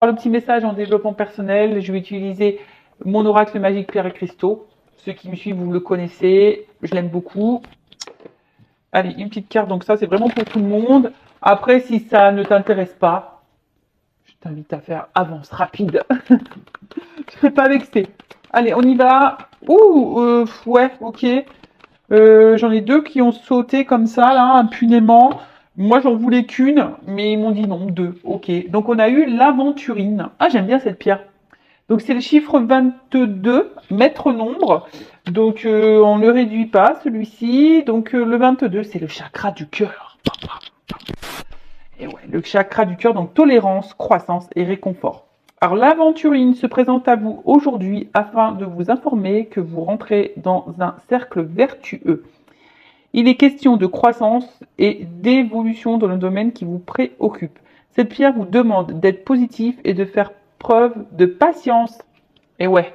Le petit message en développement personnel, je vais utiliser mon oracle magique Pierre et Cristaux. Ceux qui me suivent, vous le connaissez, je l'aime beaucoup. Allez, une petite carte, donc ça c'est vraiment pour tout le monde. Après, si ça ne t'intéresse pas, je t'invite à faire avance rapide. Je ne serai pas vexée. Allez, on y va. Ouh, ouais, ok. J'en ai deux qui ont sauté comme ça, là, impunément. Moi, j'en voulais qu'une, mais ils m'ont dit non, deux. Ok. Donc, on a eu l'aventurine. Ah, j'aime bien cette pierre. Donc, c'est le chiffre 22, maître nombre. Donc, on ne le réduit pas, celui-ci. Donc, le 22, c'est le chakra du cœur. Et ouais, le chakra du cœur, donc tolérance, croissance et réconfort. Alors, l'aventurine se présente à vous aujourd'hui afin de vous informer que vous rentrez dans un cercle vertueux. Il est question de croissance et d'évolution dans le domaine qui vous préoccupe. Cette pierre vous demande d'être positif et de faire preuve de patience. Et ouais,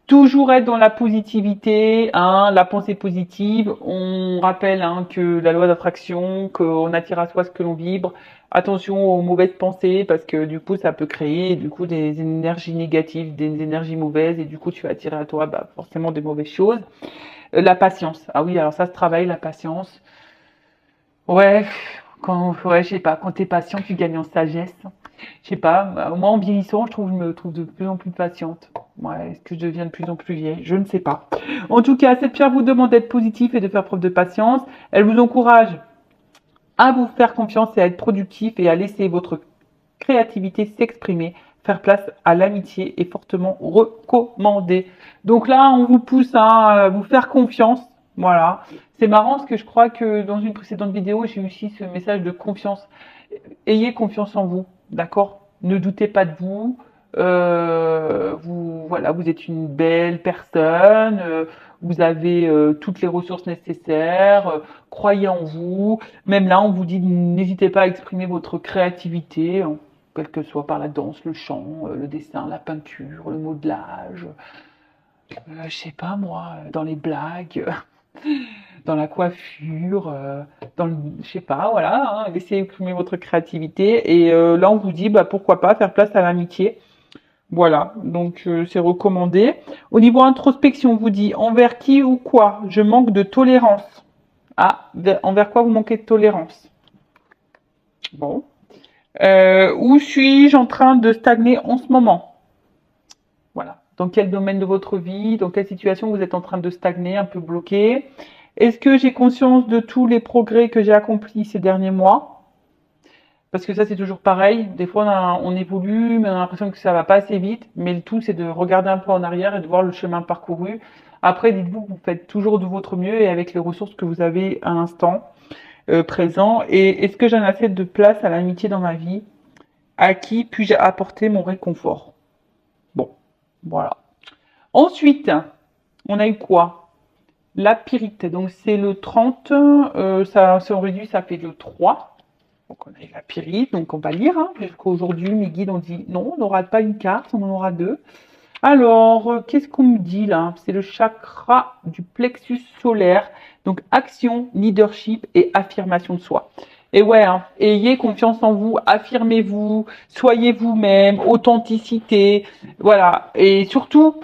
toujours être dans la positivité, hein, la pensée positive. On rappelle que la loi d'attraction, qu'on attire à soi ce que l'on vibre. Attention aux mauvaises pensées parce que du coup ça peut créer des énergies négatives, des énergies mauvaises et du coup tu vas attirer à toi forcément des mauvaises choses. La patience. Ah oui, alors ça se travaille, la patience. Ouais, ouais, je sais pas, quand t'es patient, tu gagnes en sagesse. Je sais pas, moi en vieillissant, je me trouve de plus en plus patiente. Ouais, est-ce que je deviens de plus en plus vieille? Je ne sais pas. En tout cas, cette pierre vous demande d'être positif et de faire preuve de patience. Elle vous encourage à vous faire confiance et à être productif et à laisser votre créativité s'exprimer. Faire place à l'amitié est fortement recommandé. Donc là, on vous pousse à vous faire confiance. Voilà. C'est marrant parce que je crois que dans une précédente vidéo, j'ai eu aussi ce message de confiance. Ayez confiance en vous, d'accord? Ne doutez pas de vous. Voilà, vous êtes une belle personne. Vous avez toutes les ressources nécessaires. Croyez en vous. Même là, on vous dit n'hésitez pas à exprimer votre créativité, hein, quelle que soit par la danse, le chant, le dessin, la peinture, le modelage. Je sais pas moi, dans les blagues. Dans la coiffure, je sais pas, voilà, hein, laissez exprimer votre créativité. Et là, on vous dit, pourquoi pas faire place à l'amitié. Voilà, donc c'est recommandé. Au niveau introspection, on vous dit envers qui ou quoi je manque de tolérance. Ah, envers quoi vous manquez de tolérance? Bon. Où suis-je en train de stagner en ce moment? Voilà. Dans quel domaine de votre vie, dans quelle situation vous êtes en train de stagner, un peu bloqué? Est-ce que j'ai conscience de tous les progrès que j'ai accomplis ces derniers mois? Parce que ça, c'est toujours pareil. Des fois, on évolue, mais on a l'impression que ça va pas assez vite. Mais le tout, c'est de regarder un peu en arrière et de voir le chemin parcouru. Après, dites-vous que vous faites toujours de votre mieux et avec les ressources que vous avez à l'instant présent. Et est-ce que j'en ai assez de place à l'amitié dans ma vie? À qui puis-je apporter mon réconfort? Bon, voilà. Ensuite, on a eu quoi? La pyrite. Donc, c'est le 30. Ça, si on réduit, ça fait le 3. Donc, on a eu la pyrite. Donc, on va lire. Jusqu'aujourd'hui, mes guides ont dit non, on n'aura pas une carte, on en aura deux. Alors, qu'est-ce qu'on me dit là? C'est le chakra du plexus solaire. Donc, action, leadership et affirmation de soi. Et ouais, ayez confiance en vous, affirmez-vous, soyez vous-même, authenticité, voilà. Et surtout,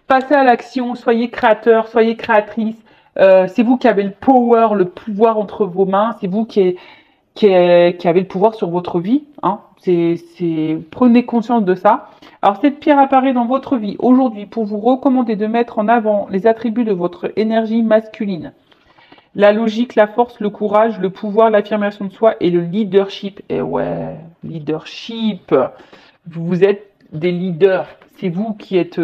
passez à l'action, soyez créateur, soyez créatrice. C'est vous qui avez le power, le pouvoir entre vos mains. C'est vous qui avez le pouvoir sur votre vie. Hein. Prenez conscience de ça. Alors, cette pierre apparaît dans votre vie aujourd'hui pour vous recommander de mettre en avant les attributs de votre énergie masculine. La logique, la force, le courage, le pouvoir, l'affirmation de soi et le leadership. Et ouais, leadership. Vous êtes des leaders. C'est vous qui êtes...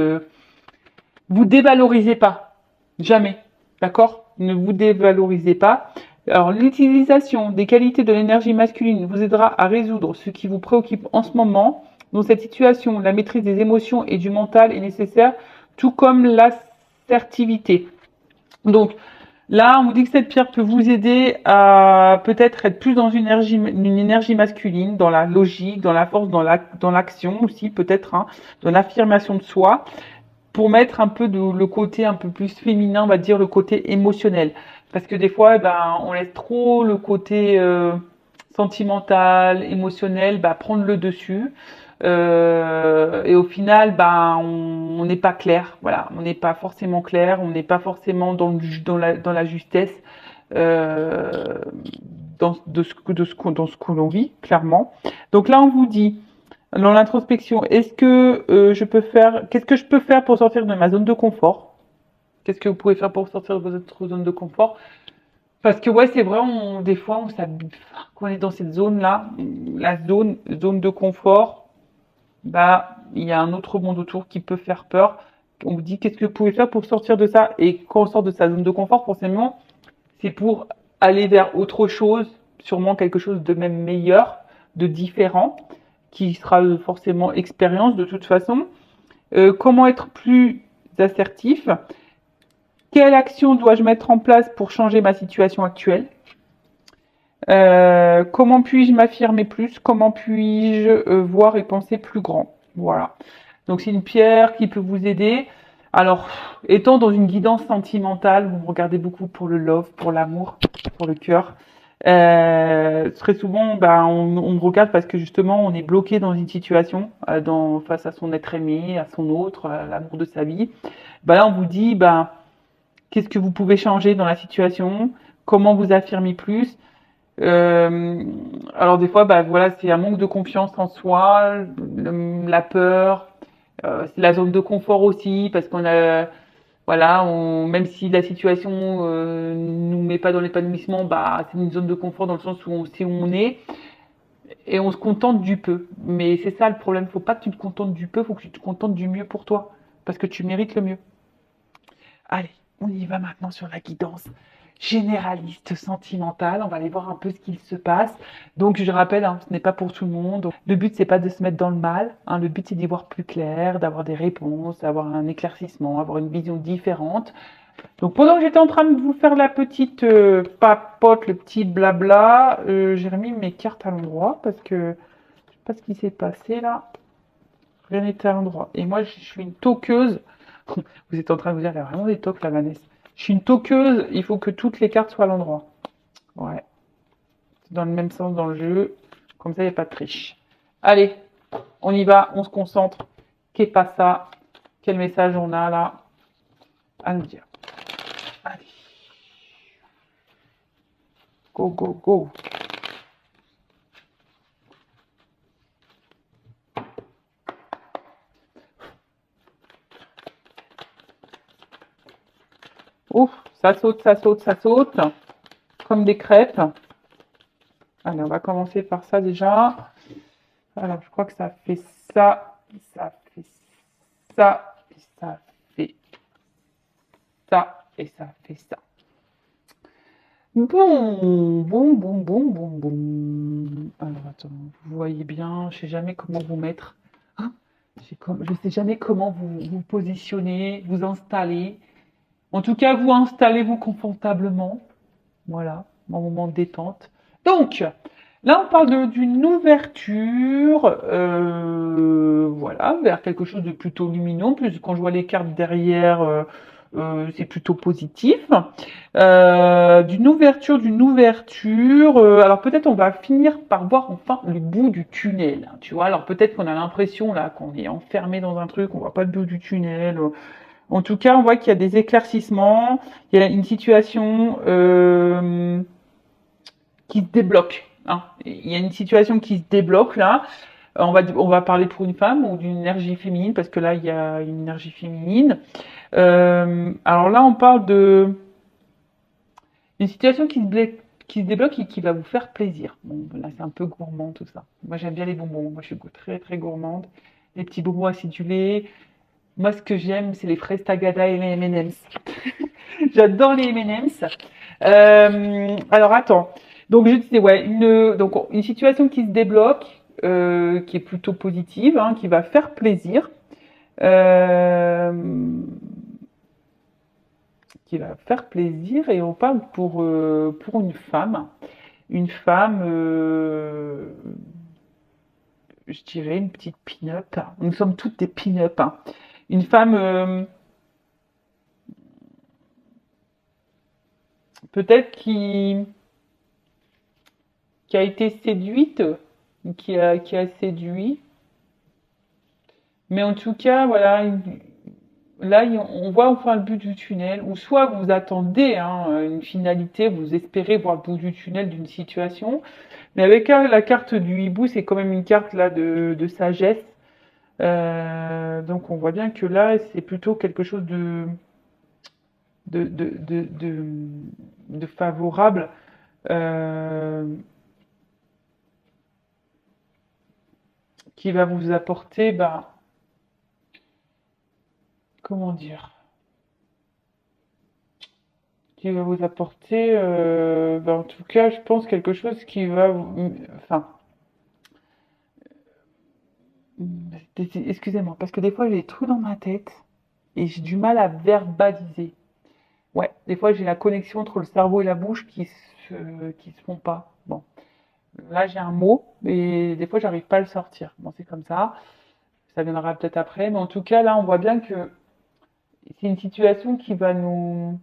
vous dévalorisez pas. Jamais. D'accord? Ne vous dévalorisez pas. Alors, l'utilisation des qualités de l'énergie masculine vous aidera à résoudre ce qui vous préoccupe en ce moment. Dans cette situation, la maîtrise des émotions et du mental est nécessaire, tout comme l'assertivité. Donc, là, on vous dit que cette pierre peut vous aider à peut-être être plus dans une énergie masculine, dans la logique, dans la force, dans l'action aussi, peut-être, dans l'affirmation de soi pour mettre un peu le côté un peu plus féminin, on va dire le côté émotionnel. Parce que des fois, on laisse trop le côté sentimental, émotionnel, prendre le dessus. Et au final, ben, on n'est pas clair. Voilà, on n'est pas forcément clair, on n'est pas forcément dans la justesse euh, dans ce que l'on vit, clairement. Donc là, on vous dit, dans l'introspection, qu'est-ce que je peux faire pour sortir de ma zone de confort? Qu'est-ce que vous pouvez faire pour sortir de votre zone de confort? Parce que ouais, c'est vrai, des fois, on s'habitue, quand on est dans cette zone-là, zone de confort, bah, il y a un autre monde autour qui peut faire peur. On vous dit, qu'est-ce que vous pouvez faire pour sortir de ça? Et quand on sort de sa zone de confort, forcément, c'est pour aller vers autre chose, sûrement quelque chose de même meilleur, de différent, qui sera forcément expérience de toute façon. Comment être plus assertif? Quelle action dois-je mettre en place pour changer ma situation actuelle? Comment puis-je m'affirmer plus? Comment puis-je voir et penser plus grand? Voilà. Donc c'est une pierre qui peut vous aider. Alors, étant dans une guidance sentimentale, vous me regardez beaucoup pour le love, pour l'amour, pour le cœur. Très souvent, ben, on me regarde parce que justement, on est bloqué dans une situation, face à son être aimé, à son autre, à l'amour de sa vie. Ben là, on vous dit, ben, qu'est-ce que vous pouvez changer dans la situation? Comment vous affirmer plus? Euh, alors des fois, bah voilà, c'est un manque de confiance en soi, la peur, c'est la zone de confort aussi, parce qu'on a, voilà, même si la situation nous met pas dans l'épanouissement, bah c'est une zone de confort dans le sens où on sait où on est et on se contente du peu. Mais c'est ça le problème, faut pas que tu te contentes du peu, faut que tu te contentes du mieux pour toi, parce que tu mérites le mieux. Allez, on y va maintenant sur la guidance généraliste sentimentale. On va aller voir un peu ce qu'il se passe. Donc, je rappelle, hein, ce n'est pas pour tout le monde. Le but, c'est pas de se mettre dans le mal. Hein. Le but, c'est d'y voir plus clair, d'avoir des réponses, d'avoir un éclaircissement, avoir une vision différente. Donc, pendant que j'étais en train de vous faire la petite papote, le petit blabla, j'ai remis mes cartes à l'endroit parce que je sais pas ce qui s'est passé là. Rien n'était à l'endroit. Et moi, je suis une toqueuse. Vous êtes en train de vous dire, il y a vraiment des toques là, Vanessa. Je suis une toqueuse, il faut que toutes les cartes soient à l'endroit. Ouais, c'est dans le même sens dans le jeu. Comme ça, il n'y a pas de triche. Allez, on y va, on se concentre. Qu'est pas ça? Quel message on a là à nous dire? Allez, go, go, go. Ouf, ça saute, ça saute, ça saute. Comme des crêpes. Allez, on va commencer par ça déjà. Alors, je crois que ça fait ça, ça fait ça, et ça fait ça, et ça fait ça. Bon, bon, bon, bon, bon, bon. Alors, attends, vous voyez bien, je sais jamais comment vous mettre. Hein. Je sais jamais comment vous positionner, vous installer. En tout cas, vous installez-vous confortablement. Voilà, mon moment de détente. Donc, là, on parle d'une ouverture, voilà, vers quelque chose de plutôt lumineux. En plus, quand je vois les cartes derrière, c'est plutôt positif. D'une ouverture, d'une ouverture. Alors peut-être on va finir par voir enfin le bout du tunnel. Hein, tu vois, alors peut-être qu'on a l'impression là qu'on est enfermé dans un truc, on voit pas le bout du tunnel. En tout cas, on voit qu'il y a des éclaircissements, il y a une situation qui se débloque. Hein. Il y a une situation qui se débloque là. On va parler pour une femme ou d'une énergie féminine parce que là il y a une énergie féminine. Alors là on parle de une situation qui se débloque et qui va vous faire plaisir. Bon, là c'est un peu gourmand tout ça. Moi j'aime bien les bonbons. Moi je suis très très gourmande. Les petits bonbons acidulés. Moi ce que j'aime c'est les fraises tagada et les M&M's. J'adore les M&M's. Alors attends. Donc je disais ouais une situation qui se débloque, qui est plutôt positive, hein, qui va faire plaisir, euh, qui va faire plaisir et on parle pour une femme, je dirais une petite pin-up. Nous sommes toutes des pin-up. Hein. Une femme peut-être qui a été séduite, qui a séduit. Mais en tout cas, voilà, là, on voit enfin le bout du tunnel, ou soit vous attendez hein, une finalité, vous espérez voir le bout du tunnel d'une situation, mais avec la carte du hibou, c'est quand même une carte là de sagesse. Donc on voit bien que là, c'est plutôt quelque chose de, de, de, de, de favorable euh, qui va vous apporter, bah, comment dire, qui va vous apporter, bah, en tout cas, je pense quelque chose qui va, enfin, excusez-moi, parce que des fois j'ai des trucs dans ma tête et j'ai du mal à verbaliser. Ouais, des fois j'ai la connexion entre le cerveau et la bouche qui se font pas. Bon, là j'ai un mot, mais des fois j'arrive pas à le sortir. Bon, c'est comme ça. Ça viendra peut-être après, mais en tout cas là on voit bien que c'est une situation qui va nous.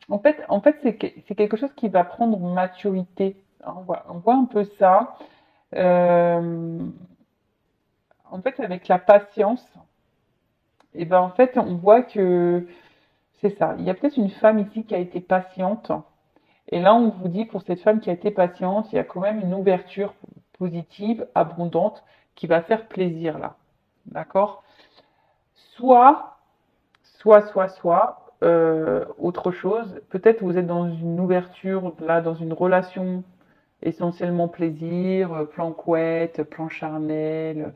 En fait c'est quelque chose qui va prendre maturité. On voit un peu ça. Euh, En fait, avec la patience, et ben en fait on voit que c'est ça. Il y a peut-être une femme ici qui a été patiente. Et là, on vous dit, pour cette femme qui a été patiente, il y a quand même une ouverture positive, abondante, qui va faire plaisir là. D'accord? Soit, autre chose. Peut-être vous êtes dans une ouverture, là, dans une relation essentiellement plaisir, plan couette, plan charnel,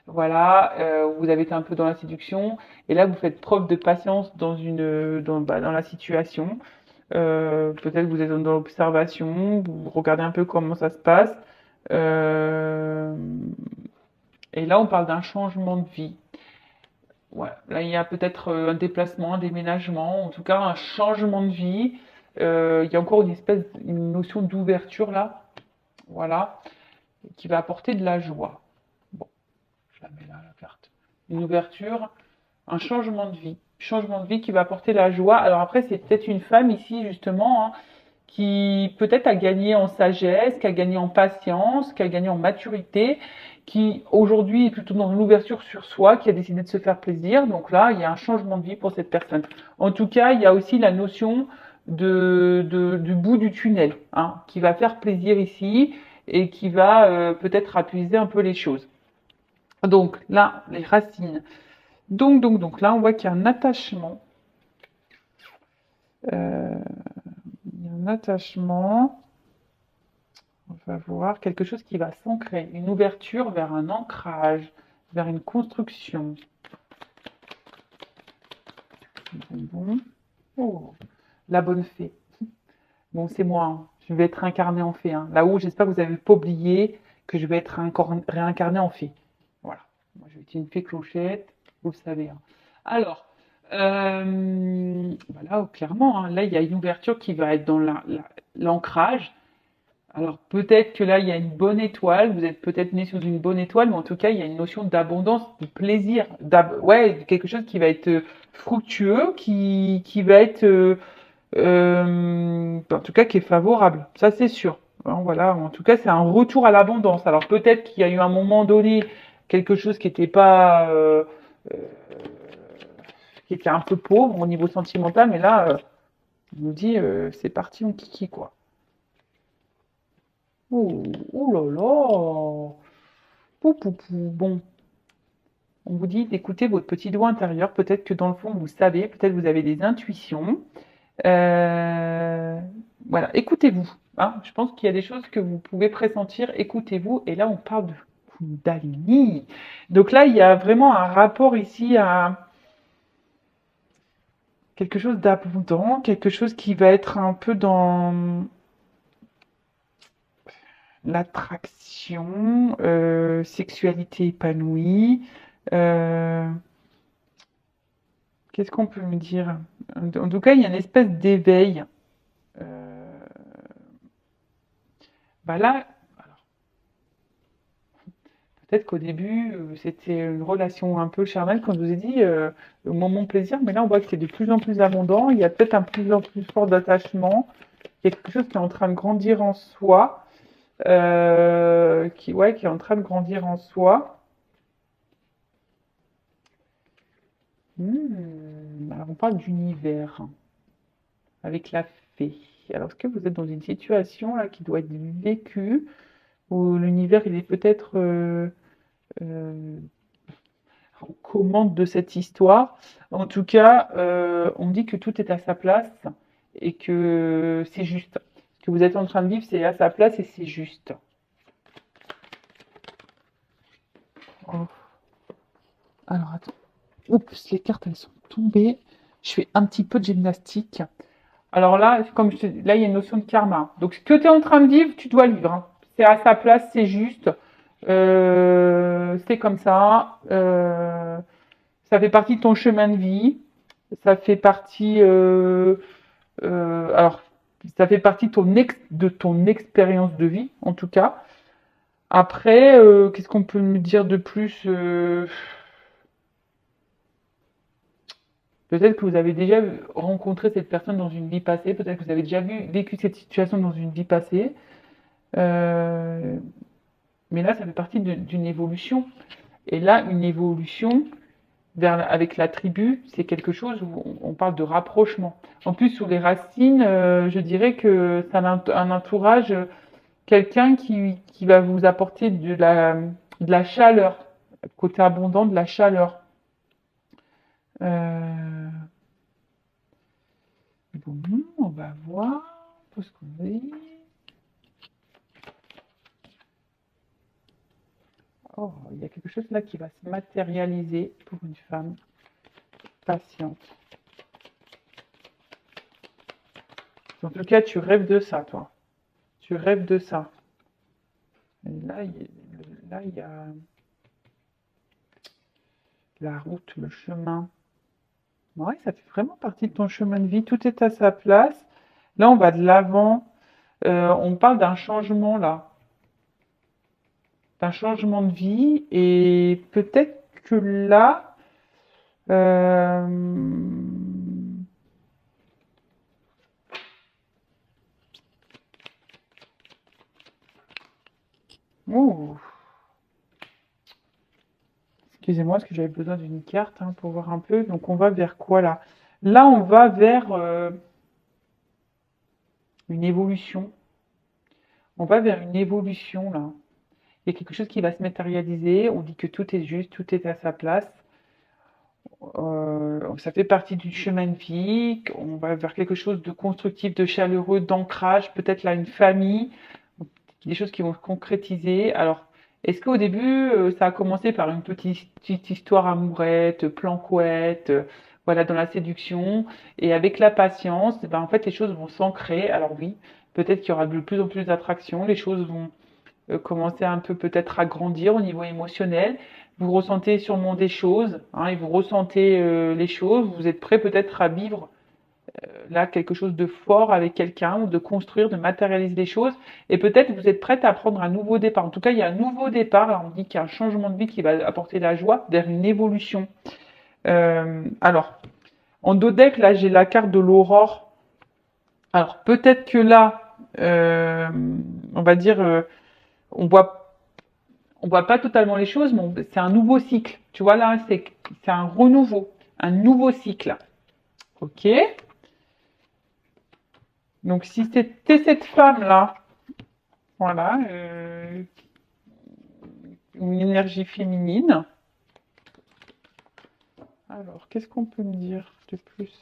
voilà, vous avez été un peu dans la séduction, et là vous faites preuve de patience dans la situation. Peut-être vous êtes dans l'observation, vous regardez un peu comment ça se passe. Euh, et là, on parle d'un changement de vie. Voilà. Là, il y a peut-être un déplacement, un déménagement, en tout cas un changement de vie. Il y a encore une notion d'ouverture là, voilà, qui va apporter de la joie. Bon, je la mets là, la carte. Une ouverture, un changement de vie. Changement de vie qui va apporter la joie. Alors après, c'est peut-être une femme ici, justement, hein, qui peut-être a gagné en sagesse, qui a gagné en patience, qui a gagné en maturité, qui aujourd'hui est plutôt dans l'ouverture sur soi, qui a décidé de se faire plaisir. Donc là, il y a un changement de vie pour cette personne. En tout cas, il y a aussi la notion du bout du tunnel, hein, qui va faire plaisir ici et qui va peut-être apaiser un peu les choses. Donc là, les racines. Donc là, on voit qu'il y a un attachement. Euh, il y a un attachement. On va voir quelque chose qui va s'ancrer, une ouverture vers un ancrage, vers une construction. Bon. Oh, la bonne fée. Bon, c'est moi, hein. Je vais être incarnée en fée, hein. Là où j'espère que vous n'avez pas oublié que je vais être réincarnée en fée. Voilà. Moi, je vais être une fée clochette, vous le savez, hein. Alors, voilà, clairement, hein, là, il y a une ouverture qui va être dans l'ancrage. Alors peut-être que là, il y a une bonne étoile, vous êtes peut-être né sous une bonne étoile, mais en tout cas, il y a une notion d'abondance, de plaisir, ouais, quelque chose qui va être fructueux, qui va être, en tout cas, qui est favorable. Ça, c'est sûr. Hein, voilà, en tout cas, c'est un retour à l'abondance. Alors peut-être qu'il y a eu un moment donné quelque chose qui n'était pas, euh, qui était un peu pauvre au niveau sentimental, mais là, on nous dit, c'est parti, on kiki, quoi. Oh, oh là là! Pou, pou, pou. Bon, on vous dit d'écouter votre petit doigt intérieur. Peut-être que dans le fond, vous savez, peut-être vous avez des intuitions. Euh, voilà, écoutez-vous. Hein. Je pense qu'il y a des choses que vous pouvez pressentir. Écoutez-vous. Et là, on parle de Kundalini. Donc là, il y a vraiment un rapport ici à quelque chose d'abondant, quelque chose qui va être un peu dans l'attraction, sexualité épanouie. Euh, Qu'est-ce qu'on peut me dire? En tout cas, il y a une espèce d'éveil. Euh, Bah là, peut-être qu'au début, c'était une relation un peu charnelle, comme je vous ai dit, le moment plaisir, mais là, on voit que c'est de plus en plus abondant. Il y a peut-être un plus en plus fort d'attachement. Il y a quelque chose qui est en train de grandir en soi. ouais, qui est en train de grandir en soi. Alors on parle d'univers avec la fée. Alors est-ce que vous êtes dans une situation là qui doit être vécue où l'univers il est peut-être euh, en commande de cette histoire? En tout cas, on dit que tout est à sa place et que c'est juste. Ce que vous êtes en train de vivre, c'est à sa place et c'est juste. Oh. Alors attends. Oups, les cartes elles sont tombées. Je fais un petit peu de gymnastique. Alors là, comme là, il y a une notion de karma. Donc, ce que tu es en train de vivre, tu dois le vivre, hein. C'est à sa place, c'est juste. C'est comme ça. Ça fait partie de ton chemin de vie. Ça fait partie. Alors, ça fait partie de ton expérience de vie, en tout cas. Après, qu'est-ce qu'on peut me dire de plus? Peut-être que vous avez déjà rencontré cette personne dans une vie passée. Peut-être que vous avez déjà vécu cette situation dans une vie passée. Euh, mais là, ça fait partie d'une évolution. Et là, une évolution avec la tribu, c'est quelque chose où on parle de rapprochement. En plus, sous les racines, je dirais que ça a un entourage, quelqu'un qui va vous apporter de la chaleur, côté abondant de la chaleur. Euh, bon, on va voir tout ce qu'on dit. Oh, il y a quelque chose là qui va se matérialiser pour une femme patiente. En tout cas, tu rêves de ça, toi. Tu rêves de ça. Et là, il y a la route, le chemin. Ouais, ça fait vraiment partie de ton chemin de vie. Tout est à sa place. Là, on va de l'avant. On parle d'un changement, là. D'un changement de vie. Et peut-être que là, euh, ouh, excusez-moi, parce que j'avais besoin d'une carte hein, pour voir un peu. Donc, on va vers quoi là? Là, on va vers une évolution. On va vers une évolution là. Il y a quelque chose qui va se matérialiser. On dit que tout est juste, tout est à sa place. Ça fait partie du chemin de vie. On va vers quelque chose de constructif, de chaleureux, d'ancrage. Peut-être là une famille, des choses qui vont se concrétiser. Alors, est-ce qu'au début, ça a commencé par une petite histoire amourette, planquette, voilà, dans la séduction, et avec la patience, eh ben, en fait, les choses vont s'ancrer. Alors oui, peut-être qu'il y aura de plus en plus d'attraction, les choses vont commencer un peu peut-être à grandir au niveau émotionnel. Vous ressentez sûrement des choses, hein, et vous ressentez les choses. Vous êtes prêt peut-être à vivre là quelque chose de fort avec quelqu'un, ou de construire, de matérialiser des choses. Et peut-être vous êtes prête à prendre un nouveau départ. En tout cas, il y a un nouveau départ. Là, on dit qu'il y a un changement de vie qui va apporter la joie vers une évolution. Alors, en dos deck, là, j'ai la carte de l'aurore. Alors, peut-être que là, on va dire, on voit on voit pas totalement les choses, mais c'est un nouveau cycle. Tu vois là, c'est un renouveau, un nouveau cycle. Ok. Donc si c'était cette femme là, voilà, une énergie féminine. Alors qu'est-ce qu'on peut me dire de plus?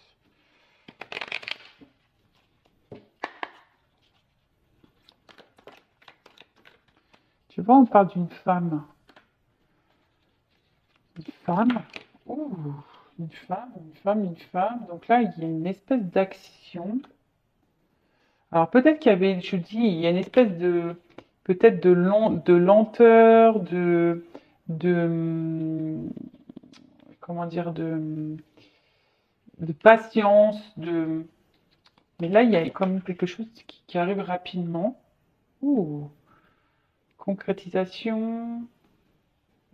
Tu vois, on parle d'une femme. Une femme. Ouh, une femme, une femme, une femme. Donc là, il y a une espèce d'action. Alors peut-être qu'il y avait, je dis, il y a une espèce de, peut-être de lenteur, de, comment dire, de patience, mais là il y a comme quelque chose qui arrive rapidement. Ouh, concrétisation,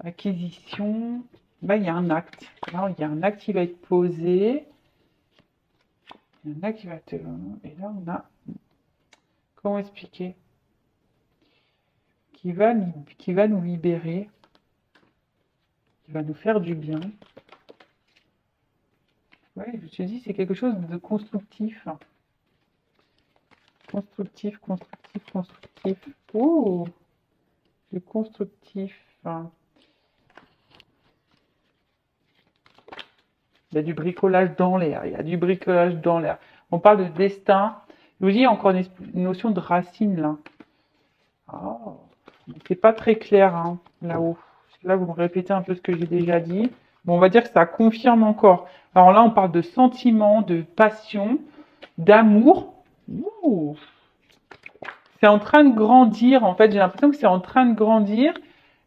acquisition. Là il y a un acte. Là il y a un acte qui va être posé. Il y a un acte qui va être, et là on a, comment expliquer? qui va nous libérer, qui va nous faire du bien. Ouais, je me suis dit, c'est quelque chose de constructif. Constructif, constructif, constructif. Oh, du constructif. Il y a du bricolage dans l'air. Il y a du bricolage dans l'air. On parle de destin. Je vous dis, il y a encore une notion de racine là. Oh, c'est pas très clair hein, là-haut. Là, vous me répétez un peu ce que j'ai déjà dit. Bon, on va dire que ça confirme encore. Alors là, on parle de sentiments, de passion, d'amour. Ouh, c'est en train de grandir. En fait, j'ai l'impression que c'est en train de grandir.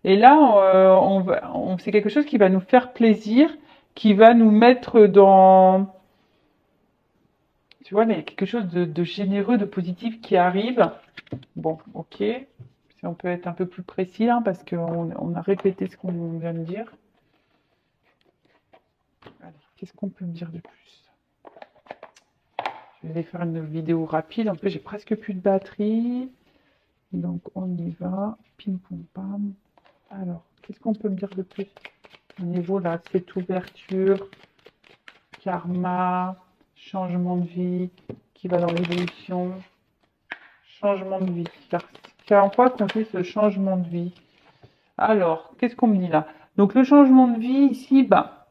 Et là, c'est quelque chose qui va nous faire plaisir, qui va nous mettre dans, tu vois, il y a quelque chose de généreux, de positif qui arrive. Bon, ok. Si on peut être un peu plus précis là, parce qu'on a répété ce qu'on vient de dire. Allez, qu'est-ce qu'on peut me dire de plus? Je vais faire une vidéo rapide. En plus, j'ai presque plus de batterie. Donc, on y va. Pim, pom, pam. Alors, qu'est-ce qu'on peut me dire de plus? Au niveau là, cette ouverture, karma, changement de vie, qui va dans l'évolution, changement de vie. Car en quoi consiste ce changement de vie? Alors, qu'est-ce qu'on me dit là? Donc, le changement de vie ici, bah,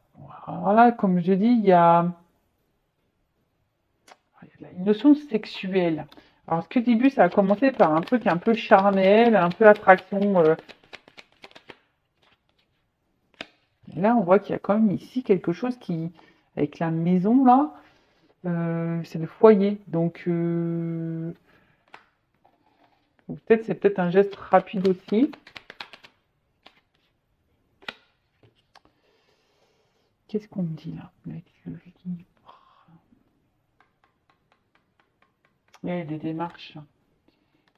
voilà, comme je dis, il y a une notion sexuelle. Alors, ce que au début, ça a commencé par un truc un peu charnel, un peu attraction. Et là, on voit qu'il y a quand même ici quelque chose qui, avec la maison là, c'est le foyer. Donc, peut-être c'est peut-être un geste rapide aussi. Qu'est-ce qu'on me dit là? Avec le livre. Là, il y a des démarches.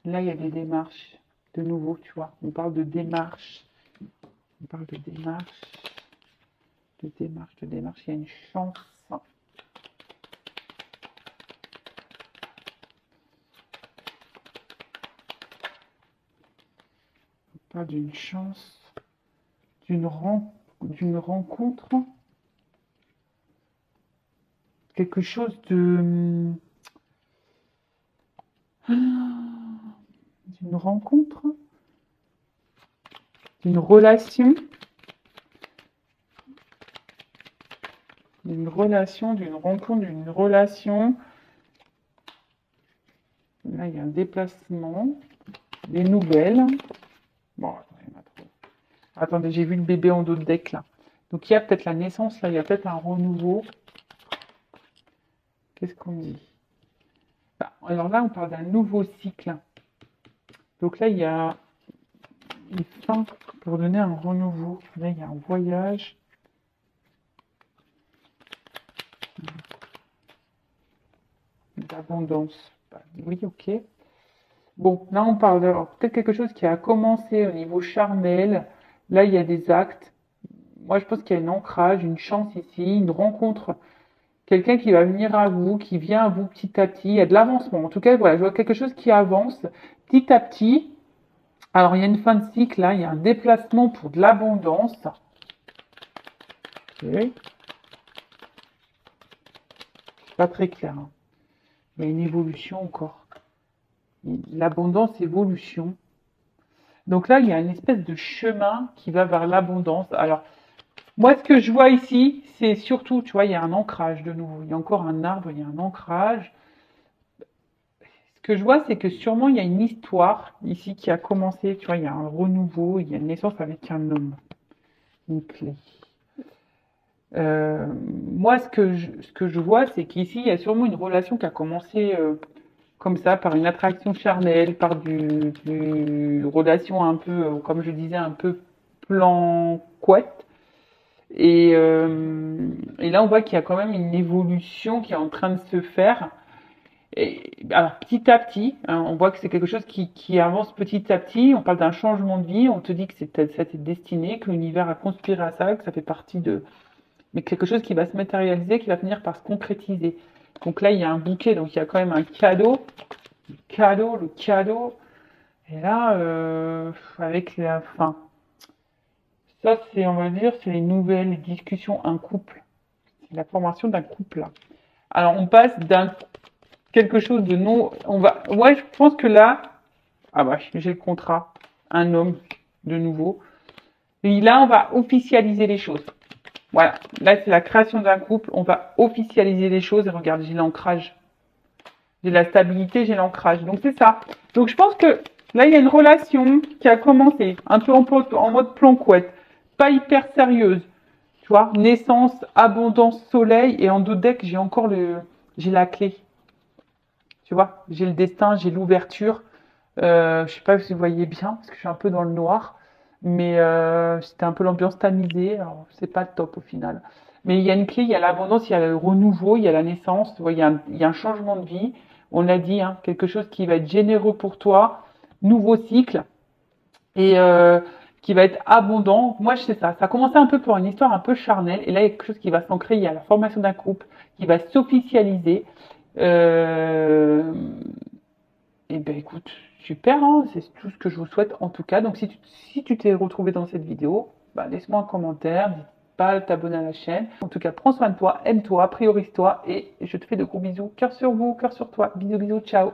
Là, il y a des démarches. De nouveau, tu vois. On parle de démarches. On parle de démarches. De démarches, de démarches. Il y a une chance. On parle d'une chance. D'une rencontre. Quelque chose de... D'une rencontre. D'une relation. D'une relation, d'une rencontre, d'une relation. Là, il y a un déplacement. Des nouvelles. Bon, attendez, il y en a trop. Attendez, j'ai vu le bébé en dos de deck là. Donc il y a peut-être la naissance là, il y a peut-être un renouveau. Qu'est-ce qu'on dit? Bah, alors là, on parle d'un nouveau cycle. Donc là, il y a une fin pour donner un renouveau. Là, il y a un voyage. D'abondance. Bah, oui, ok. Bon, là, on parle de peut-être quelque chose qui a commencé au niveau charnel. Là, il y a des actes. Moi, je pense qu'il y a un ancrage, une chance ici, une rencontre. Quelqu'un qui va venir à vous, qui vient à vous petit à petit. Il y a de l'avancement. En tout cas, voilà, je vois quelque chose qui avance petit à petit. Alors, il y a une fin de cycle, là. Il y a un déplacement pour de l'abondance. Ok. Pas très clair, hein. Il y a une évolution encore. L'abondance, évolution. Donc là, il y a une espèce de chemin qui va vers l'abondance. Alors, moi, ce que je vois ici, c'est surtout, tu vois, il y a un ancrage de nouveau. Il y a encore un arbre, il y a un ancrage. Ce que je vois, c'est que sûrement, il y a une histoire ici qui a commencé. Tu vois, il y a un renouveau, il y a une naissance avec un homme. Une clé. Moi, ce que je vois, c'est qu'ici, il y a sûrement une relation qui a commencé comme ça, par une attraction charnelle, par du relation un peu, comme je disais, un peu plan couette. Et là, on voit qu'il y a quand même une évolution qui est en train de se faire. Et, alors, petit à petit, hein, on voit que c'est quelque chose qui avance petit à petit. On parle d'un changement de vie. On te dit que ça t'est destiné, que l'univers a conspiré à ça, que ça fait partie de... Mais quelque chose qui va se matérialiser, qui va finir par se concrétiser. Donc là, il y a un bouquet, donc il y a quand même un cadeau. Le cadeau. Et là, avec la fin, ça c'est, on va dire, c'est les nouvelles discussions, un couple. C'est la formation d'un couple là. Alors on passe d'un quelque chose de non, on va, ouais, je pense que là, ah bah j'ai le contrat, un homme de nouveau. Et là on va officialiser les choses. Voilà, là c'est la création d'un couple, on va officialiser les choses et regarde, j'ai l'ancrage. J'ai la stabilité, j'ai l'ancrage. Donc c'est ça. Donc je pense que là il y a une relation qui a commencé un peu en mode planquette, pas hyper sérieuse. Tu vois, naissance, abondance, soleil et en dos de deck j'ai la clé. Tu vois, j'ai le destin, j'ai l'ouverture. Je sais pas si vous voyez bien parce que je suis un peu dans le noir, mais c'était un peu l'ambiance tamisée. Alors c'est pas top au final. Mais il y a une clé, il y a l'abondance, il y a le renouveau, il y a la naissance. Tu vois, il y a un changement de vie. On l'a dit, hein, quelque chose qui va être généreux pour toi, nouveau cycle et qui va être abondant. Moi, je sais ça. Ça a commencé un peu pour une histoire un peu charnelle et là, il y a quelque chose qui va s'ancrer. Il y a la formation d'un couple qui va s'officialiser. Euh, eh ben écoute, super, hein, c'est tout ce que je vous souhaite en tout cas. Donc si tu t'es retrouvé dans cette vidéo, bah, laisse-moi un commentaire, n'hésite pas à t'abonner à la chaîne. En tout cas, prends soin de toi, aime-toi, priorise-toi et je te fais de gros bisous. Cœur sur vous, cœur sur toi. Bisous, bisous, ciao.